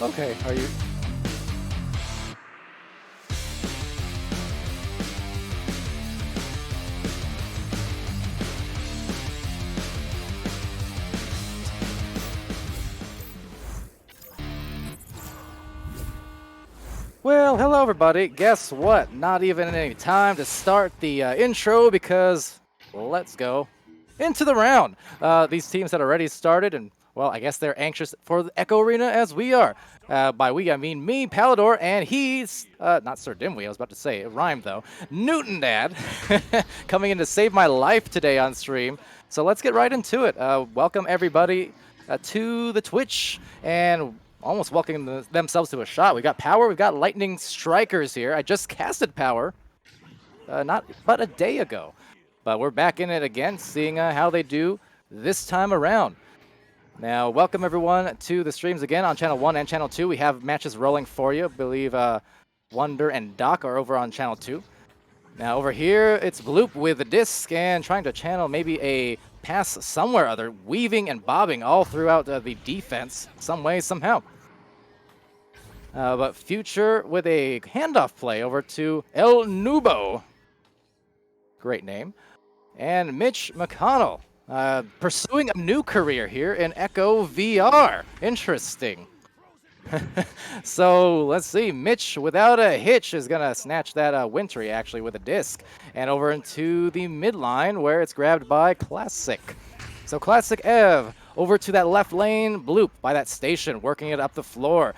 Okay, are you? Well, hello everybody. Guess what? Not even any time to start the intro because let's go into the round. These teams had already started, and well, I guess they're anxious for the Echo Arena as we are. By we, I mean me, Palador, and he's not Sir Dimwee. I was about to say it rhymed though. Newton Dad, coming in to save my life today on stream. So let's get right into it. Welcome everybody to the Twitch and almost welcoming themselves to a shot. We got Power, we've got Lightning Strikers here. I just casted Power not but a day ago. But we're back in it again, seeing how they do this time around. Now, welcome everyone to the streams again on Channel 1 and Channel 2. We have matches rolling for you. I believe Wonder and Doc are over on Channel 2. Now, over here, it's Bloop with a disc and trying to channel maybe a pass somewhere or other, weaving and bobbing all throughout the defense, some way, somehow. But Future with a handoff play over to El Nubo. Great name. And Mitch McConnell pursuing a new career here in Echo VR. Interesting. So let's see. Mitch, without a hitch, is going to snatch that Wintry actually with a disc. And over into the midline where it's grabbed by Classic. So Classic Ev over to that left lane. Bloop by that station, working it up the floor.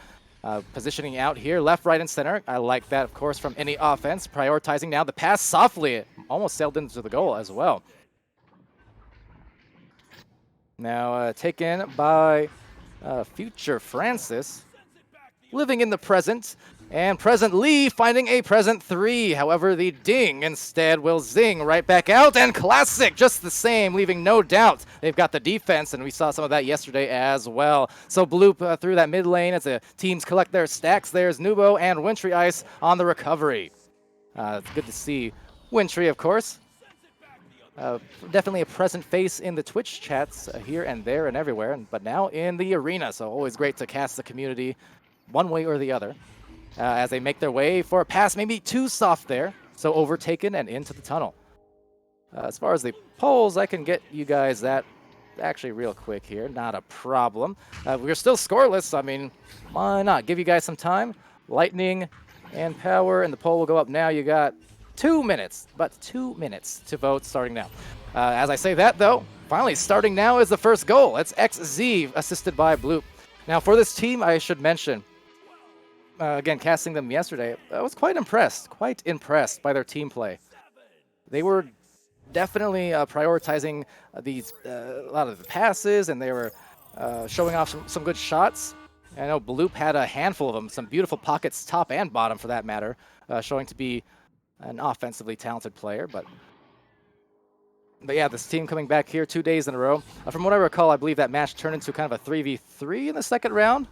Positioning out here, left, right, and center. I like that, of course, from any offense. Prioritizing now the pass softly. It almost sailed into the goal as well. Now taken by future Francis. Living in the present, and present Lee finding a present 3. However, the ding instead will zing right back out, and classic just the same, leaving no doubt they've got the defense, and we saw some of that yesterday as well. So Bloop through that mid lane as the teams collect their stacks. There's Nubo and Wintry Ice on the recovery. It's good to see Wintry, of course. Definitely a present face in the Twitch chats here and there and everywhere, but now in the arena, so always great to cast the community one way or the other as they make their way for a pass, maybe too soft there, so overtaken and into the tunnel. As far as the polls, I can get you guys that actually real quick here, not a problem. We're still scoreless, I mean, why not? Give you guys some time. Lightning and Power, and the poll will go up now. You got 2 minutes, but 2 minutes to vote starting now. As I say that, though, finally starting now is the first goal. It's XZ, assisted by Bloop. Now, for this team, I should mention, again, casting them yesterday, I was quite impressed by their team play. They were definitely prioritizing these a lot of the passes, and they were showing off some good shots. I know Bloop had a handful of them, some beautiful pockets, top and bottom for that matter, showing to be an offensively talented player. But yeah, this team coming back here 2 days in a row. From what I recall, I believe that match turned into kind of a 3v3 in the second round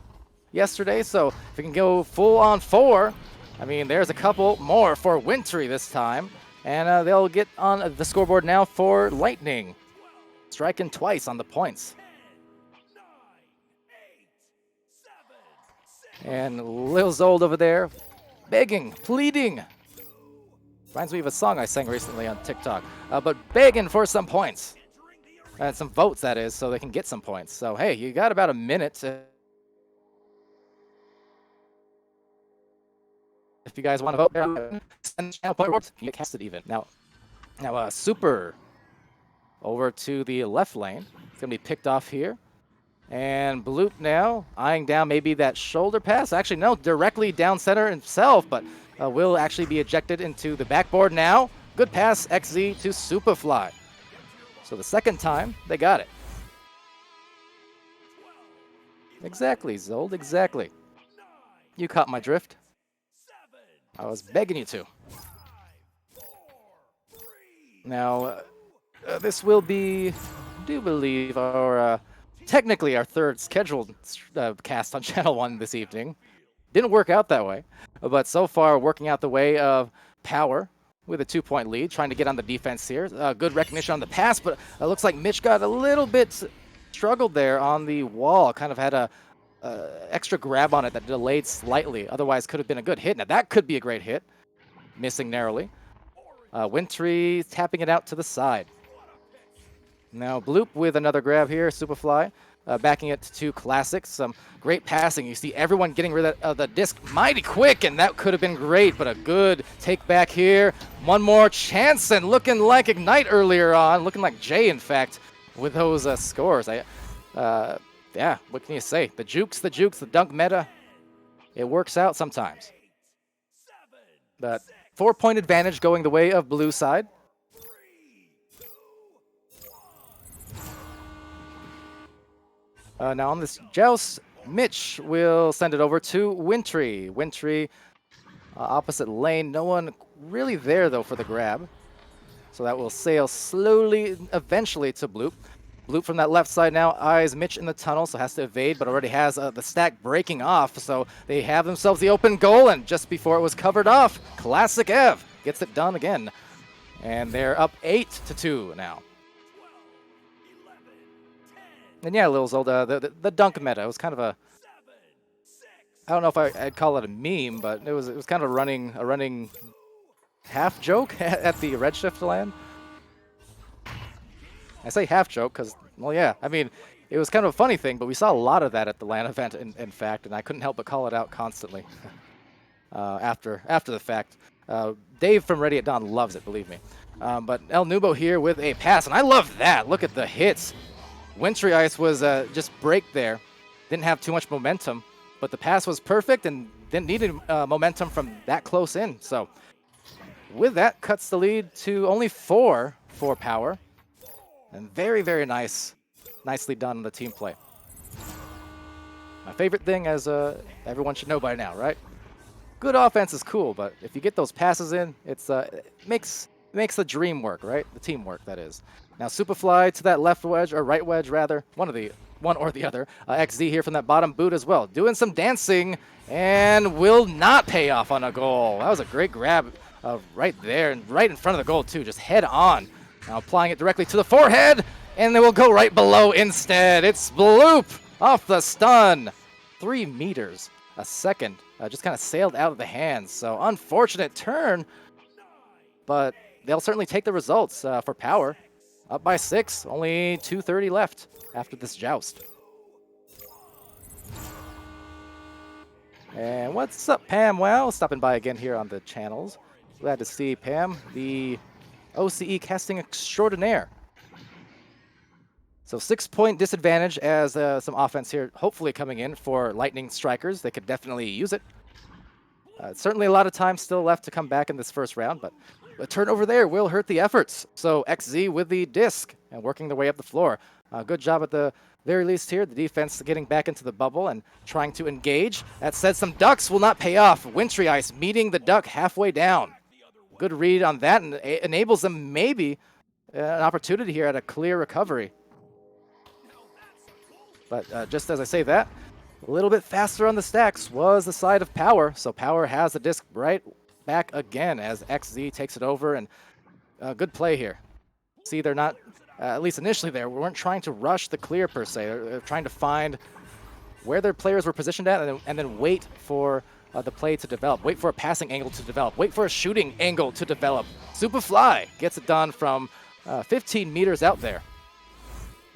yesterday. So if we can go full on 4, I mean, there's a couple more for Wintry this time. And they'll get on the scoreboard now for Lightning, striking twice on the points. And Lil Zold over there, begging, pleading. Reminds me of a song I sang recently on TikTok, but begging for some points. And some votes, that is, so they can get some points. So, hey, you got about a minute if you guys want to vote, send the channel point rewards. You get casted even. Now, Super over to the left lane. It's going to be picked off here. And Bloop now eyeing down maybe that shoulder pass. Actually, no, directly down center himself, but will actually be ejected into the backboard now. Good pass, XZ to Superfly. So the second time, they got it. Exactly, Zold, exactly. You caught my drift. I was begging you to. Now, this will be, I do believe, our technically our third scheduled cast on Channel 1 this evening. Didn't work out that way, but so far working out the way of Power with a 2-point lead, trying to get on the defense here. Good recognition on the pass, but it looks like Mitch got a little bit struggled there on the wall. Kind of had a extra grab on it that delayed slightly. Otherwise, could have been a good hit. Now that could be a great hit. Missing narrowly. Wintry tapping it out to the side. Now Bloop with another grab here. Superfly backing it to Classic. Some great passing. You see everyone getting rid of the disc mighty quick, and that could have been great, but a good take back here. One more chance, and looking like Ignite earlier on. Looking like Jay, in fact, with those scores. Yeah, what can you say? The jukes, the dunk meta, it works out sometimes. But 4-point advantage going the way of blue side. Now on this joust, Mitch will send it over to Wintry. Wintry, opposite lane. No one really there, though, for the grab. So that will sail slowly, eventually, to Bloop. Bloop from that left side now eyes Mitch in the tunnel, so has to evade, but already has the stack breaking off. So they have themselves the open goal, and just before it was covered off, Classic Ev gets it done again. And they're up 8-2 now. And yeah, Lil Zold, the dunk meta, it was kind of a, I don't know if I'd call it a meme, but it was kind of a running half joke at the Redshift LAN. I say half joke because, well, yeah, I mean, it was kind of a funny thing, but we saw a lot of that at the LAN event, in fact, and I couldn't help but call it out constantly after the fact. Dave from Ready at Dawn loves it, believe me. But El Nubo here with a pass, and I love that. Look at the hits. Wintry Ice was just break there. Didn't have too much momentum. but the pass was perfect and didn't need momentum from that close in. So with that, cuts the lead to only 4 for Power. And very, very nicely done on the team play. My favorite thing, as everyone should know by now, right? Good offense is cool, but if you get those passes in, it makes the dream work, right? The teamwork, that is. Now Superfly to that left wedge, or right wedge rather, one or the other. XZ here from that bottom boot as well, doing some dancing and will not pay off on a goal. That was a great grab right there and right in front of the goal too, just head on. Now applying it directly to the forehead, and they will go right below instead. It's Bloop off the stun. 3 meters a second. Just kind of sailed out of the hands. So unfortunate turn, but they'll certainly take the results for Power. Up by 6, only 2:30 left after this joust. And what's up, Pam? Well, stopping by again here on the channels. Glad to see Pam, the OCE casting extraordinaire. So 6-point disadvantage as some offense here hopefully coming in for Lightning Strikers. They could definitely use it. Certainly a lot of time still left to come back in this first round, but a turnover there will hurt the efforts. So XZ with the disc and working their way up the floor. Good job at the very least here. The defense getting back into the bubble and trying to engage. That said, some ducks will not pay off. Wintry Ice meeting the duck halfway down. Good read on that, and it enables them maybe an opportunity here at a clear recovery. But just as I say that, a little bit faster on the stacks was the side of Power. So Power has the disc right back again as XZ takes it over, and good play here. See, they're not, at least initially there, we weren't trying to rush the clear per se. They're trying to find where their players were positioned at and then wait for the play to develop. Wait for a passing angle to develop. Wait for a shooting angle to develop. Superfly gets it done from 15 meters out there.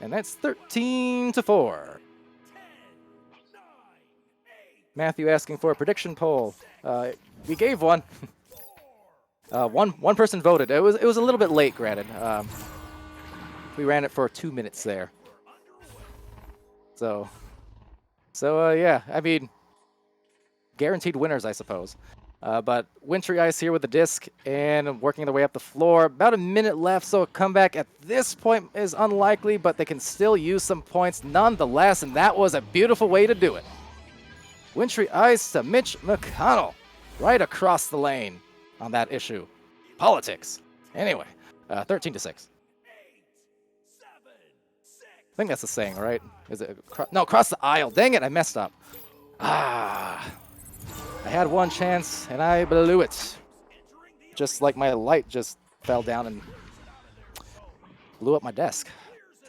And that's 13-4. Matthew asking for a prediction poll. We gave one. One person voted. It was a little bit late, granted. We ran it for 2 minutes there. So yeah, I mean, guaranteed winners, I suppose. But Wintry Ice here with the disc and working their way up the floor. About a minute left, so a comeback at this point is unlikely, but they can still use some points nonetheless, and that was a beautiful way to do it. Wintry Ice to Mitch McConnell, right across the lane on that issue. Politics. Anyway, 13-6. I think that's the saying, right? Is it? No, cross the aisle. Dang it, I messed up. I had one chance, and I blew it. Just like my light just fell down and blew up my desk.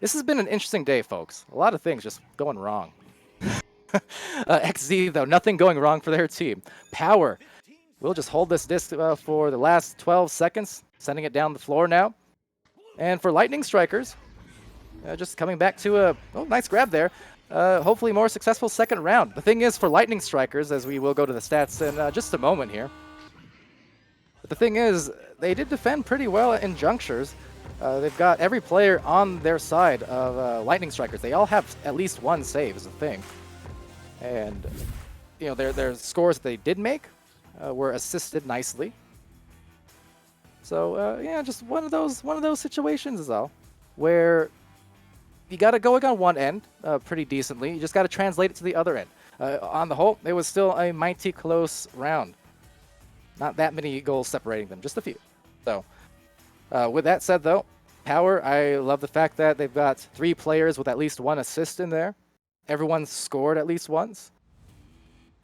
This has been an interesting day, folks. A lot of things just going wrong. XZ, though, nothing going wrong for their team. Power will just hold this disc for the last 12 seconds, sending it down the floor now. And for Lightning Strikers, just coming back to a nice grab there. Hopefully more successful second round. The thing is, for Lightning Strikers, as we will go to the stats in just a moment here, but the thing is, they did defend pretty well in junctures. They've got every player on their side of Lightning Strikers. They all have at least one save is the thing. And, you know, their scores that they did make were assisted nicely. So, yeah, just one of those situations is all, where you got it going on one end pretty decently. You just got to translate it to the other end. On the whole, it was still a mighty close round. Not that many goals separating them, just a few. So, with that said, though, Power, I love the fact that they've got 3 players with at least 1 assist in there. Everyone's scored at least once.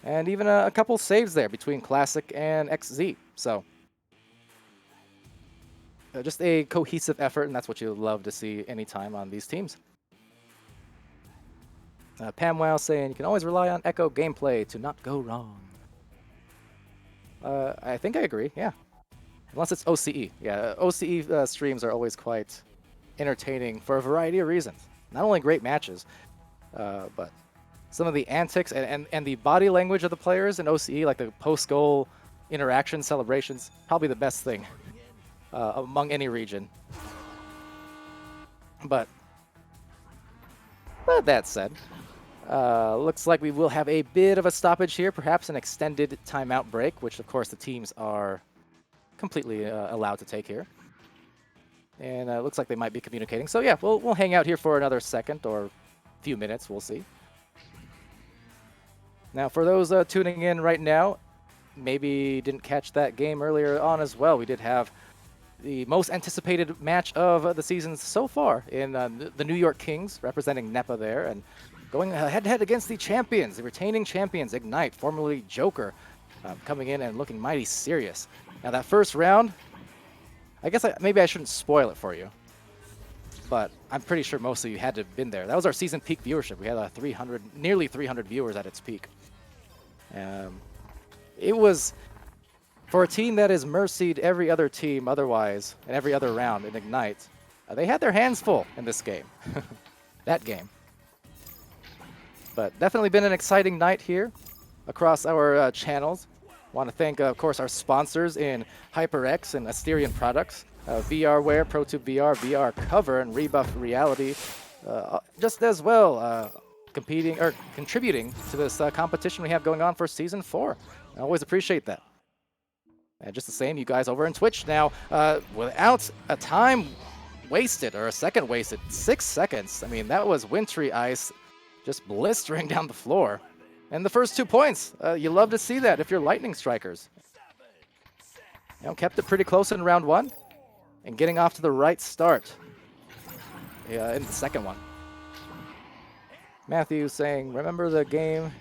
And even a couple saves there between Classic and XZ. So, just a cohesive effort, and that's what you love to see anytime on these teams. Pam Wow saying, you can always rely on Echo gameplay to not go wrong. I think I agree, yeah. Unless it's OCE. Yeah, OCE streams are always quite entertaining for a variety of reasons. Not only great matches, but some of the antics and the body language of the players in OCE, like the post-goal interaction celebrations, probably the best thing among any region. But that said, Looks like we will have a bit of a stoppage here, perhaps an extended timeout break, which of course the teams are completely allowed to take here. And looks like they might be communicating. So yeah, we'll hang out here for another second or few minutes. We'll see. Now, for those tuning in right now, maybe didn't catch that game earlier on as well. We did have the most anticipated match of the season so far in the New York Kings, representing NEPA there, and going head-to-head against the champions, the retaining champions, Ignite, formerly Joker, coming in and looking mighty serious. Now, that first round, I guess maybe I shouldn't spoil it for you, but I'm pretty sure most of you had to have been there. That was our season peak viewership. We had nearly 300 viewers at its peak. It was, for a team that has mercied every other team otherwise in every other round in Ignite, they had their hands full in this game. That game. But definitely been an exciting night here across our channels. Want to thank, of course, our sponsors in HyperX and Asterion Products, VRware, ProTube VR, VR Cover, and Rebuff Reality, just as well contributing to this competition we have going on for Season 4. I always appreciate that. And just the same, you guys over on Twitch now, without a time wasted or a second wasted, 6 seconds. I mean, that was wintry ice just blistering down the floor. And the first 2 points, you love to see that if you're Lightning Strikers. You know, kept it pretty close in round 1 and getting off to the right start in the second one. Matthew saying, remember the game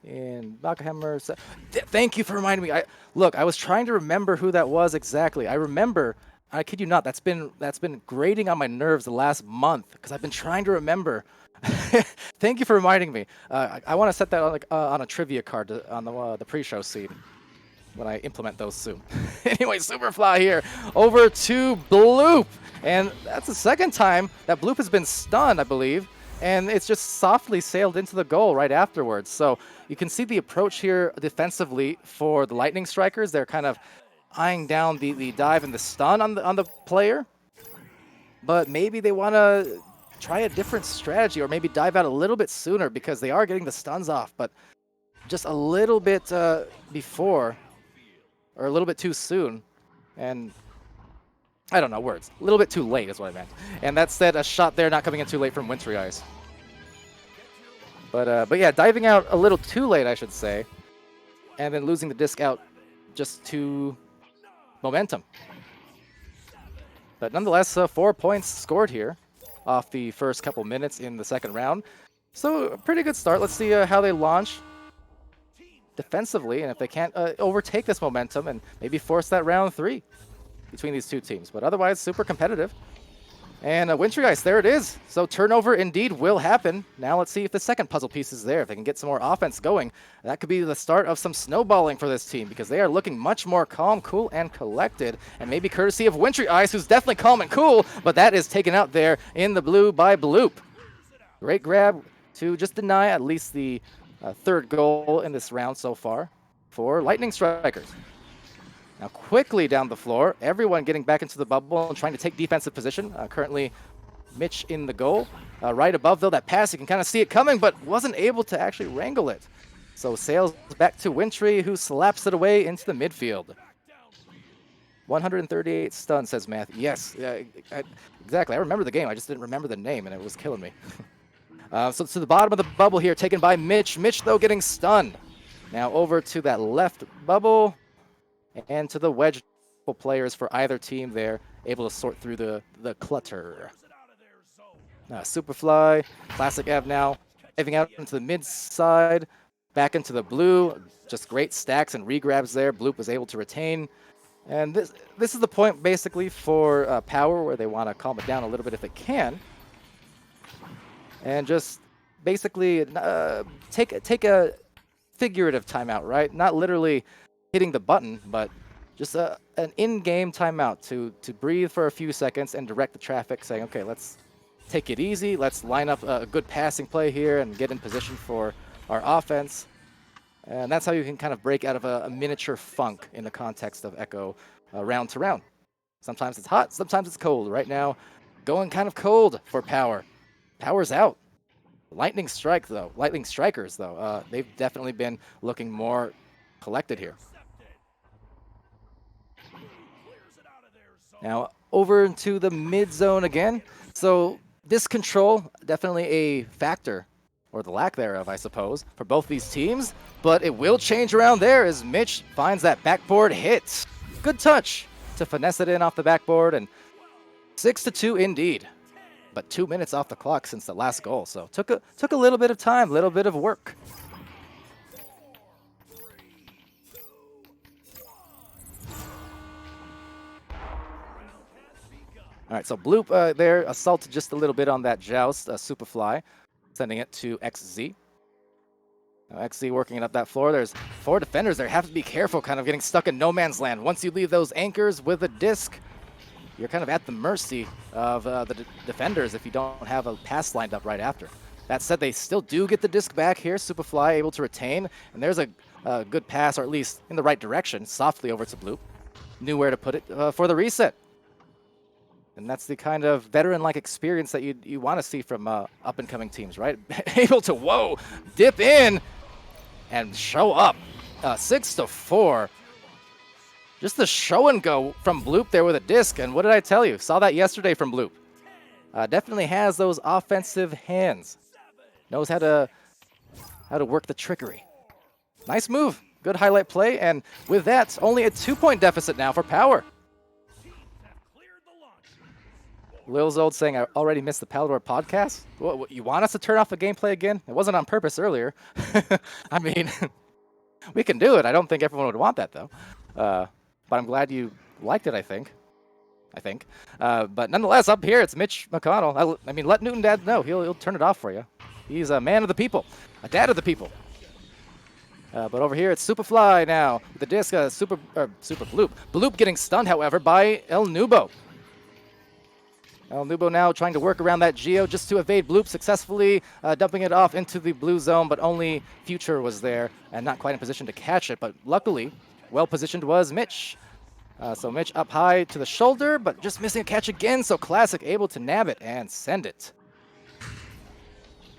in Bachhammer? Thank you for reminding me. Look, I was trying to remember who that was exactly. I remember, I kid you not, that's been grating on my nerves the last month because I've been trying to remember. Thank you for reminding me. I want to set that on a trivia card on the pre-show scene when I implement those soon. Anyway, Superfly here over to Bloop. And that's the second time that Bloop has been stunned, I believe. And it's just softly sailed into the goal right afterwards. So you can see the approach here defensively for the Lightning Strikers. They're kind of eyeing down the dive and the stun on the player. But maybe they want to try a different strategy or maybe dive out a little bit sooner because they are getting the stuns off. But just a little bit before or a little bit too soon. And I don't know words. A little bit too late is what I meant. And that said, a shot there not coming in too late from Wintry Ice. But yeah, diving out a little too late, I should say. And then losing the disc out just to momentum. But nonetheless, 4 points scored here off the first couple minutes in the second round. So a pretty good start. Let's see how they launch defensively and if they can't overtake this momentum and maybe force that round 3 between these two teams. But otherwise, super competitive. And Wintry Ice, there it is. So turnover indeed will happen. Now let's see if the second puzzle piece is there. If they can get some more offense going, that could be the start of some snowballing for this team because they are looking much more calm, cool, and collected. And maybe courtesy of Wintry Ice, who's definitely calm and cool, but that is taken out there in the blue by Bloop. Great grab to just deny at least the third goal in this round so far for Lightning Strikers. Now quickly down the floor, everyone getting back into the bubble and trying to take defensive position. Currently, Mitch in the goal. Right above, though, that pass, you can kind of see it coming, but wasn't able to actually wrangle it. So sails back to Wintry, who slaps it away into the midfield. 138 stun, says Math. Yes, exactly. I remember the game. I just didn't remember the name, and it was killing me. So to the bottom of the bubble here, taken by Mitch. Mitch, though, getting stunned. Now over to that left bubble. And to the wedge players for either team there, able to sort through the clutter. Superfly, Classic Ev now, diving out into the mid side, back into the blue. Just great stacks and regrabs there. Bloop was able to retain. And this is the point basically for Power where they want to calm it down a little bit if they can. And just basically take a figurative timeout, right? Not literally hitting the button, but just an in-game timeout to breathe for a few seconds and direct the traffic, saying, okay, let's take it easy. Let's line up a good passing play here and get in position for our offense. And that's how you can kind of break out of a miniature funk in the context of Echo round to round. Sometimes it's hot, sometimes it's cold. Right now, going kind of cold for Power. Power's out. Lightning Strikers, though, they've definitely been looking more collected here. Now, over into the mid zone again. So, disc control, definitely a factor, or the lack thereof, I suppose, for both these teams. But it will change around there as Mitch finds that backboard hit. Good touch to finesse it in off the backboard, and 6-2 indeed. But 2 minutes off the clock since the last goal, so took a little bit of time, a little bit of work. All right, so Bloop there assaulted just a little bit on that joust, Superfly, sending it to XZ. Now XZ working it up that floor. There's 4 defenders there. Have to be careful, kind of getting stuck in no man's land. Once you leave those anchors with a disc, you're kind of at the mercy of the defenders if you don't have a pass lined up right after. That said, they still do get the disc back here. Superfly able to retain, and there's a good pass, or at least in the right direction, softly over to Bloop. Knew where to put it for the reset. And that's the kind of veteran-like experience that you want to see from up-and-coming teams, right? Able to, dip in and show up. 6-4. Just the show and go from Bloop there with a disc. And what did I tell you? Saw that yesterday from Bloop. Definitely has those offensive hands. Knows how to work the trickery. Nice move. Good highlight play. And with that, only a 2-point deficit now for Power. Lil Zold saying, I already missed the Palador podcast. What, you want us to turn off the gameplay again? It wasn't on purpose earlier. I mean, we can do it. I don't think everyone would want that, though. But I'm glad you liked it, I think. But nonetheless, up here, it's Mitch McConnell. I mean, let Newton Dad know. He'll turn it off for you. He's a man of the people, a dad of the people. But over here, it's Superfly now. With the disc, Super Bloop. Bloop getting stunned, however, by El Nubo. El Nubo now trying to work around that Geo just to evade Bloop successfully, dumping it off into the blue zone, but only Future was there and not quite in position to catch it. But luckily, well-positioned was Mitch. So Mitch up high to the shoulder, but just missing a catch again, so Classic able to nab it and send it.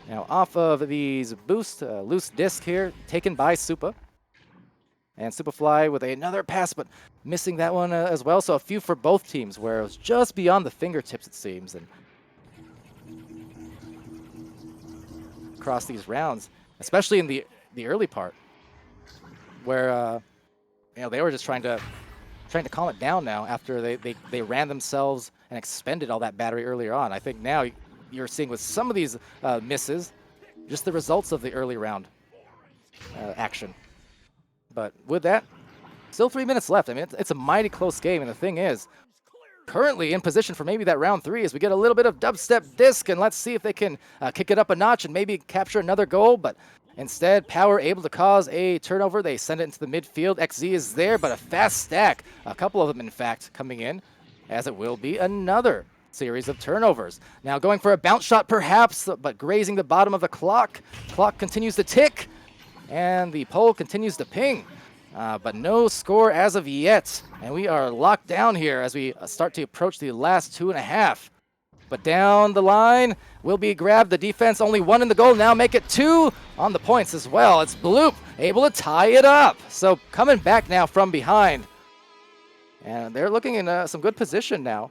Now off of these boost, loose disc here, taken by Supa. And Superfly with another pass, but missing that one as well. So a few for both teams, where it was just beyond the fingertips, it seems. And across these rounds, especially in the early part, where they were just trying to calm it down now after they ran themselves and expended all that battery earlier on. I think now you're seeing with some of these misses, just the results of the early round action. But with that, still 3 minutes left. I mean, it's a mighty close game, and the thing is, currently in position for maybe that round 3 as we get a little bit of dubstep disc, and let's see if they can kick it up a notch and maybe capture another goal. But instead, Power able to cause a turnover. They send it into the midfield. XZ is there, but a fast stack. A couple of them, in fact, coming in, as it will be another series of turnovers. Now going for a bounce shot, perhaps, but grazing the bottom of the clock. Clock continues to tick. And the pole continues to ping, but no score as of yet. And we are locked down here as we start to approach the last 2.5. But down the line will be grabbed. The defense only 1 in the goal. Now make it 2 on the points as well. It's Bloop able to tie it up. So coming back now from behind. And they're looking in some good position now.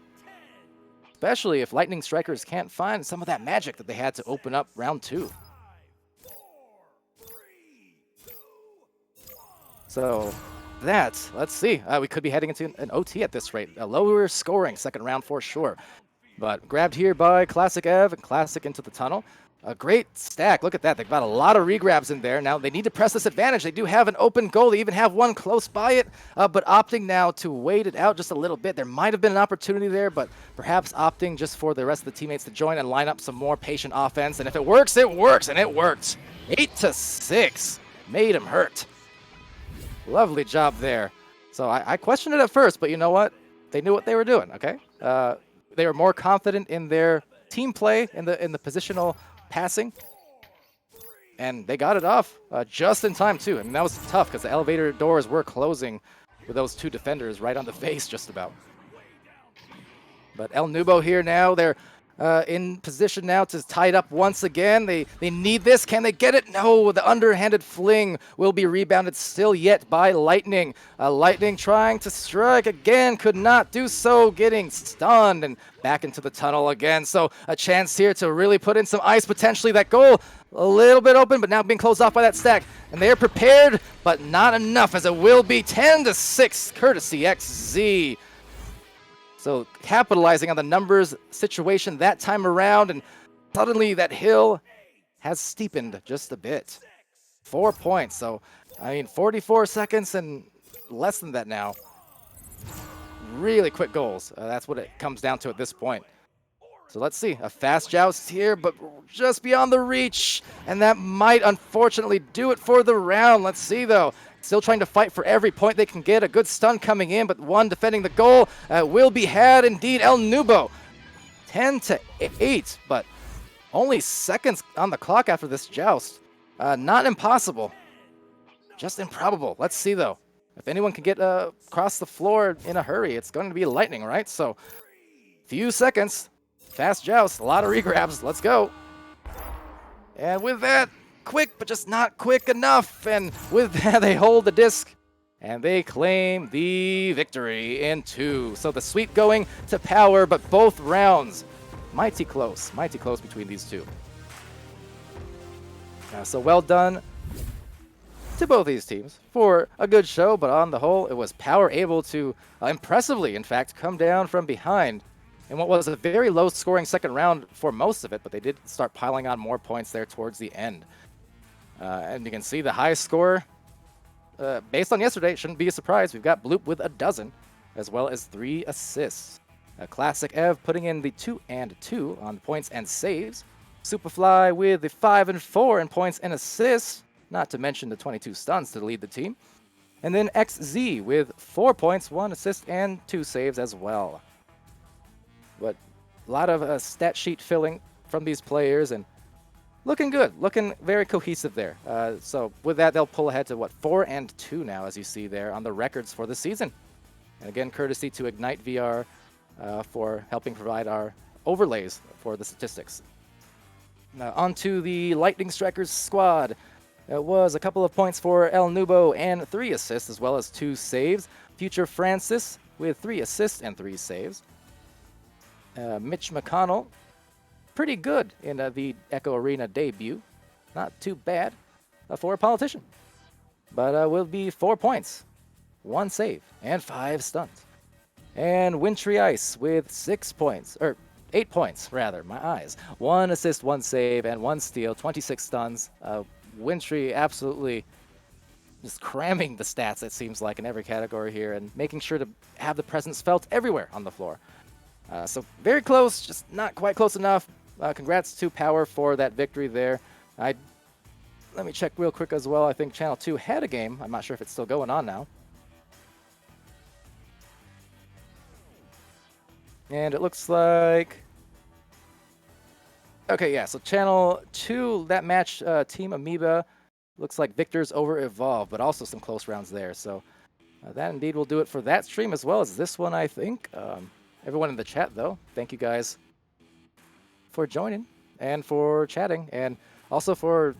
Especially if Lightning Strikers can't find some of that magic that they had to open up round 2. So let's see. We could be heading into an OT at this rate. A lower scoring second round for sure. But grabbed here by Classic Ev and Classic into the tunnel. A great stack. Look at that. They've got a lot of regrabs in there. Now they need to press this advantage. They do have an open goal. They even have one close by it, but opting now to wait it out just a little bit. There might have been an opportunity there, but perhaps opting just for the rest of the teammates to join and line up some more patient offense. And if it works, it works, and it worked. 8-6. Made him hurt. Lovely job there. So I questioned it at first, but you know what? They knew what they were doing, okay? They were more confident in their team play, in the positional passing, and they got it off just in time, too. And that was tough because the elevator doors were closing with those 2 defenders right on the face just about. But El Nubo here now, they're in position now to tie it up once again. They need this. Can they get it? No, the underhanded fling will be rebounded still yet by Lightning. Lightning trying to strike again, could not do so, getting stunned and back into the tunnel again. So a chance here to really put in some ice, potentially that goal. A little bit open, but now being closed off by that stack. And they are prepared, but not enough, as it will be 10-6, courtesy XZ. So capitalizing on the numbers situation that time around, and suddenly that hill has steepened just a bit. 4 points, so I mean 44 seconds and less than that now. Really quick goals. That's what it comes down to at this point. So let's see, a fast joust here, but just beyond the reach, and that might unfortunately do it for the round. Let's see though. Still trying to fight for every point they can get. A good stun coming in, but one defending the goal will be had indeed. El Nubo, 10-8, but only seconds on the clock after this joust. Not impossible, just improbable. Let's see though. If anyone can get across the floor in a hurry, it's going to be Lightning, right? So, few seconds, fast joust, a lot of regrabs. Let's go. And with that, quick, but just not quick enough. And with that, they hold the disc and they claim the victory in 2. So the sweep going to Power, but both rounds mighty close between these two. So well done to both these teams for a good show, but on the whole, it was Power able to impressively, in fact, come down from behind in what was a very low-scoring second round for most of it, but they did start piling on more points there towards the end. And you can see the highest score, based on yesterday, it shouldn't be a surprise. We've got Bloop with 12, as well as 3 assists. Classic Ev putting in the 2 and 2 on points and saves. Superfly with the 5 and 4 in points and assists, not to mention the 22 stuns to lead the team. And then XZ with 4 points, 1 assist, and 2 saves as well. But a lot of stat sheet filling from these players, and looking good, looking very cohesive there. So with that, they'll pull ahead to, 4 and 2 now, as you see there on the records for the season. And again, courtesy to Ignite VR for helping provide our overlays for the statistics. Now onto the Lightning Strikers squad. It was a couple of points for El Nubo and 3 assists, as well as 2 saves. Future Francis with 3 assists and 3 saves. Mitch McConnell, pretty good in the Echo Arena debut. Not too bad for a politician. But will be 4 points, 1 save, and 5 stuns. And Wintry Ice with 6 points, or 8 points, rather, my eyes. 1 assist, 1 save, and 1 steal, 26 stuns. Wintry absolutely just cramming the stats, it seems like, in every category here, and making sure to have the presence felt everywhere on the floor. So very close, just not quite close enough. Congrats to Power for that victory there. Let me check real quick as well. I think Channel 2 had a game. I'm not sure if it's still going on now. And it looks like... Okay, yeah, so Channel 2, that match, Team Amoeba, looks like Victors over Evolve, but also some close rounds there. So that indeed will do it for that stream, as well as this one, I think. Everyone in the chat, though, thank you guys for joining and for chatting, and also for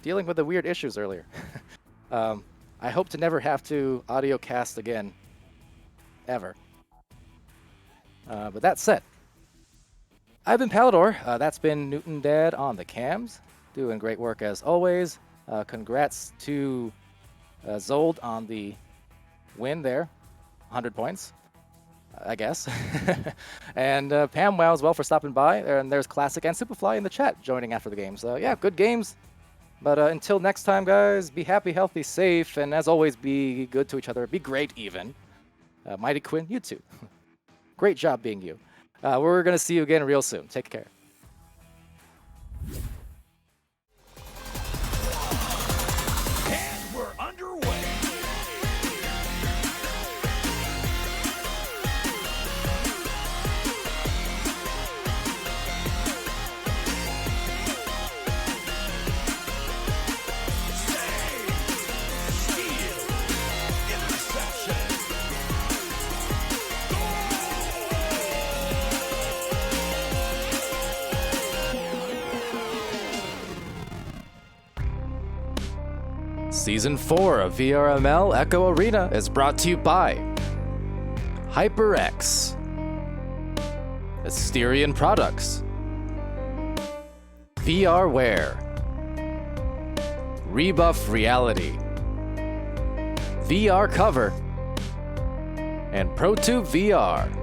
dealing with the weird issues earlier. I hope to never have to audio cast again, ever. But that said, I've been Palador. That's been Newton Dad on the cams, doing great work as always. Congrats to Zold on the win there, 100 points. I guess. And Pam Wow as well for stopping by. And there's Classic and Superfly in the chat joining after the game. So yeah, good games. But until next time, guys, be happy, healthy, safe, and as always, be good to each other. Be great, even. Mighty Quinn, you too. Great job being you. We're going to see you again real soon. Take care. And we're underway. Season 4 of VRML Echo Arena is brought to you by HyperX, Asterion Products, VRware, Rebuff Reality, VR Cover, and ProTube VR.